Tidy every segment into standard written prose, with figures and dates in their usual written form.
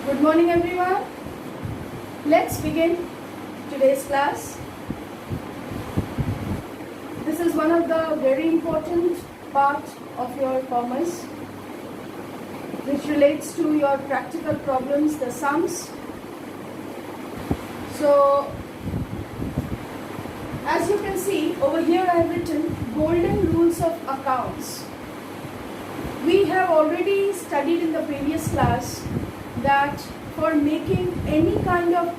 Good morning everyone. Let's begin today's class. This is one of the very important parts of your commerce which relates to your practical problems, the sums. So as you can see over here I have written golden rules of accounts. We have already studied in the previous class that for making any kind of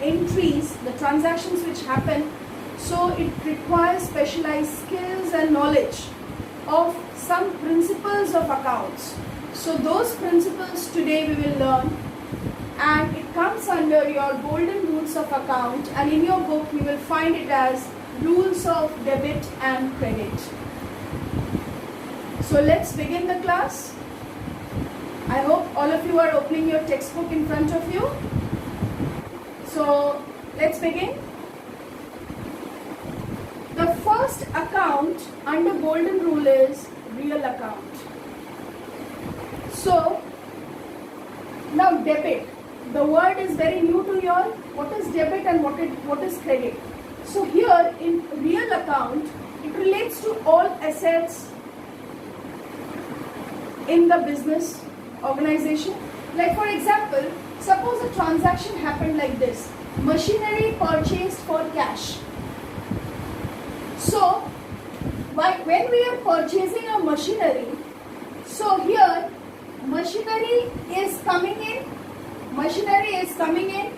entries, the transactions which happen, so it requires specialized skills and knowledge of some principles of accounts. So those principles today we will learn, and it comes under your golden rules of account, and in your book you will find it as rules of debit and credit. So let's begin the class. I hope all of you are opening your textbook in front of you. So let's begin. The first account under golden rule is real account. So now debit. The word is very new to you all. What is debit and what is credit? So here in real account, it relates to all assets in the business organization. Like for example, suppose a transaction happened like this: machinery purchased for cash. So when we are purchasing a machinery, so here machinery is coming in,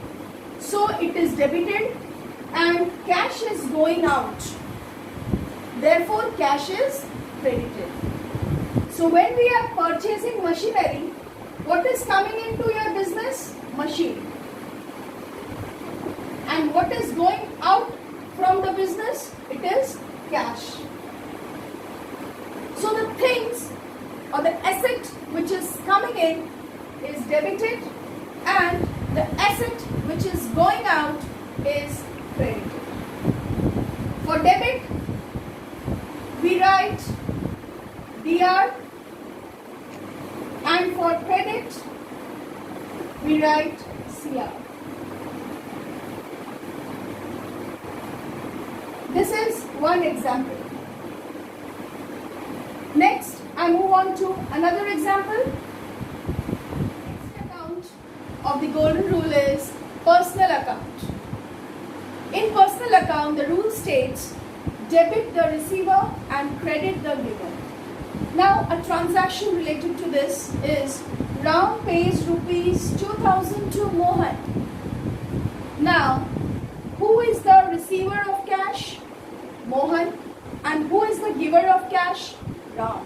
so it is debited and cash is going out, therefore cash is credited. So when we are purchasing machinery, what is coming into your business? Machine. And what is going out from the business? It is cash. So the things or the asset which is coming in is debited, and the asset which is going out is credited. For debit, we write DR, and for credit, we write CR. This is one example. Next, I move on to another example. Next account of the golden rule is personal account. In personal account, the rule states debit the receiver and credit the giver. Now, a transaction related to this is Ram pays rupees 2000 to Mohan. Now, who is the receiver of cash? Mohan. And who is the giver of cash? Ram.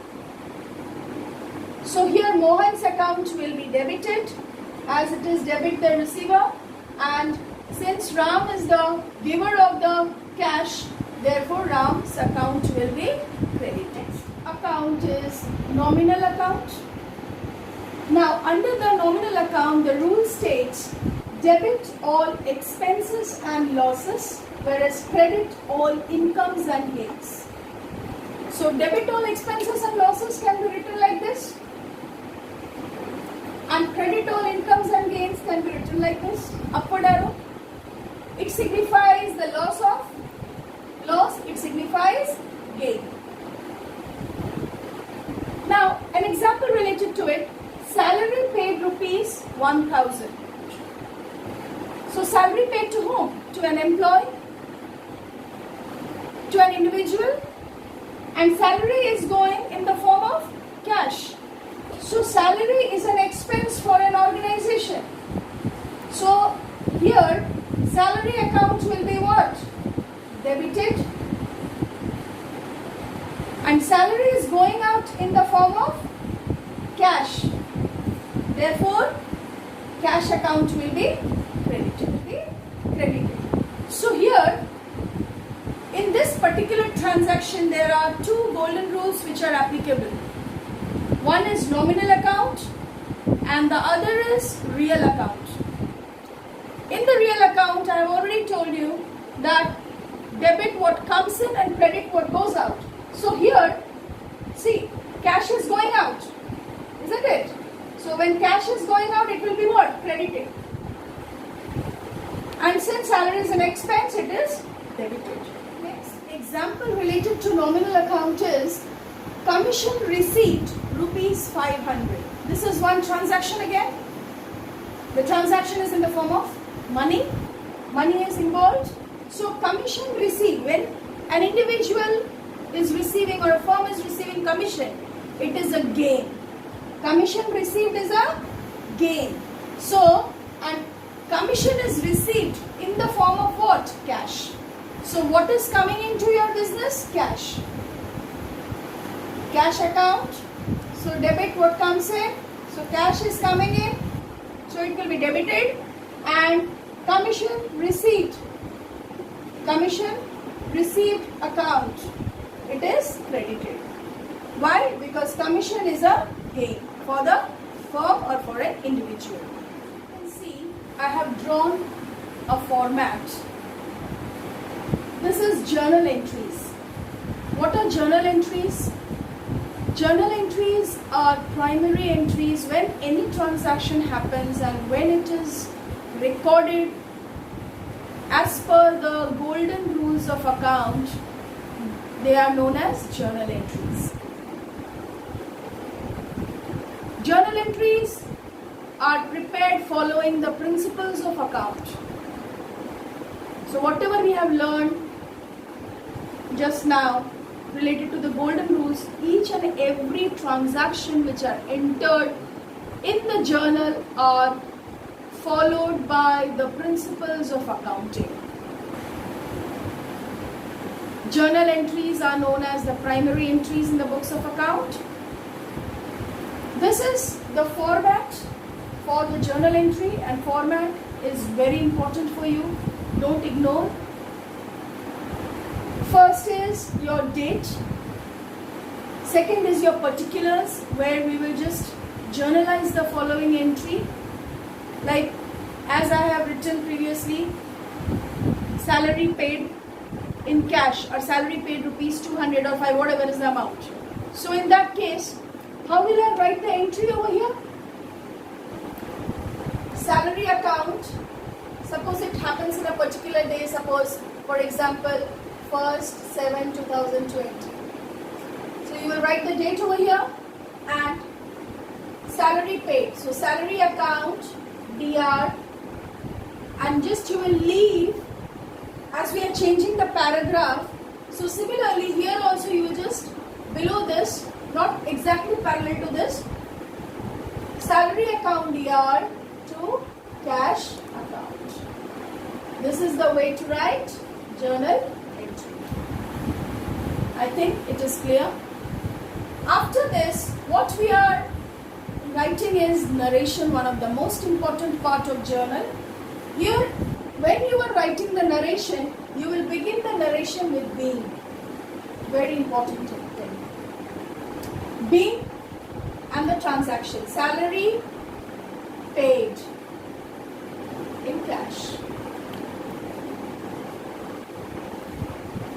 So here Mohan's account will be debited, as it is debit the receiver, and since Ram is the giver of the cash, therefore Ram's account will be credited. Account is nominal account. Now under the nominal account, the rule states debit all expenses and losses, whereas credit all incomes and gains. So debit all expenses and losses can be written like this, and credit all incomes and gains can be written like this, upward arrow. It signifies the loss, it signifies gain. Now, an example related to it, salary paid rupees 1000. So, salary paid to whom? To an employee, to an individual, and salary is going in the form of cash. So, salary is an expense for an organization. So, here, salary account will be what? Debited. And salary is going out in the form of cash. Therefore, cash account will be credited. So here, in this particular transaction, there are two golden rules which are applicable. One is nominal account and the other is real account. In the real account, I have already told you that debit what comes in and credit what goes out. So here, see, cash is going out, isn't it? So when cash is going out, it will be what? Credited. And since salary is an expense, it is debited. Next example related to nominal account is commission received rupees 500. This is one transaction again. The transaction is in the form of money. Money is involved. So commission received, when an individual is receiving or a firm is receiving commission, it is a gain. Commission received is a gain. So, and commission is received in the form of what? Cash. So what is coming into your business? Cash. Cash account. So debit, what comes in? So cash is coming in. So it will be debited. And commission received. Commission received account. It is credited. Why? Because commission is a gain for the firm or for an individual. You can see I have drawn a format. This is journal entries. What are journal entries? Journal entries are primary entries when any transaction happens and when it is recorded as per the golden rules of account. They are known as journal entries. Journal entries are prepared following the principles of account. So whatever we have learned just now related to the golden rules, each and every transaction which are entered in the journal are followed by the principles of accounting. Journal entries are known as the primary entries in the books of account. This is the format for the journal entry, and format is very important for you. Don't ignore. First is your date. Second is your particulars, where we will just journalize the following entry. Like as I have written previously, salary paid in cash or salary paid rupees 200 or 5, whatever is the amount. So in that case, how will I write the entry over here? Salary account, suppose it happens in a particular day, suppose for example 1st 7 2020. So you will write the date over here and salary paid. So salary account DR, and just you will leave as we are changing the paragraph. So similarly here also you will just below this, not exactly parallel to this, salary account DR to cash account. This is the way to write journal entry. I think it is clear. After this, what we are writing is narration, one of the most important part of journal. Here, when you are writing the narration, you will begin the narration with being. Very important thing. Being and the transaction. Salary paid in cash.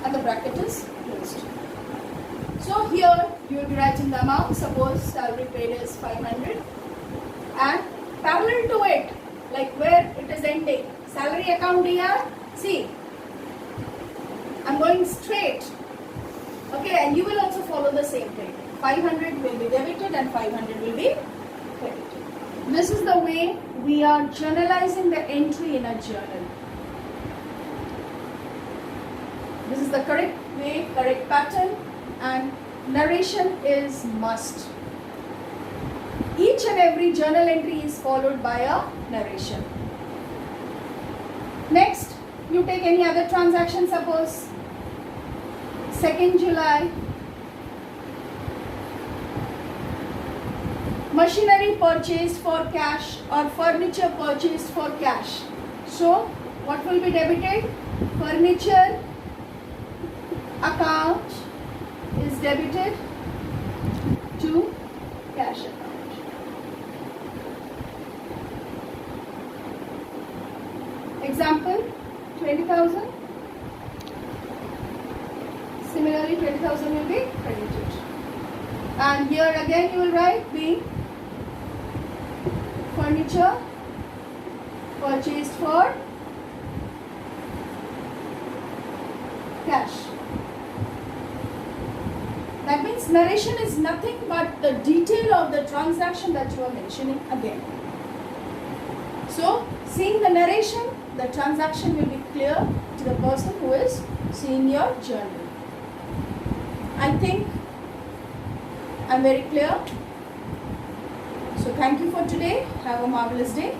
And the bracket is closed. So here you will be writing the amount. Suppose salary paid is 500, and parallel to it, like where it is ending, salary account DR, see, I'm going straight, okay, and you will also follow the same thing. 500 will be debited and 500 will be credited. This is the way we are journalizing the entry in a journal. This is the correct way, correct pattern, and narration is must. Each and every journal entry is followed by a narration. Next, you take any other transaction, suppose 2nd July, machinery purchased for cash or furniture purchased for cash. So, what will be debited? Furniture account is debited to cash account. Example, 20,000. Similarly, 20,000 will be credited. And here again you will write being furniture purchased for cash. That means narration is nothing but the detail of the transaction that you are mentioning again. So, seeing the narration, the transaction will be clear to the person who is seeing your journal. I think I am very clear. So, thank you for today. Have a marvelous day.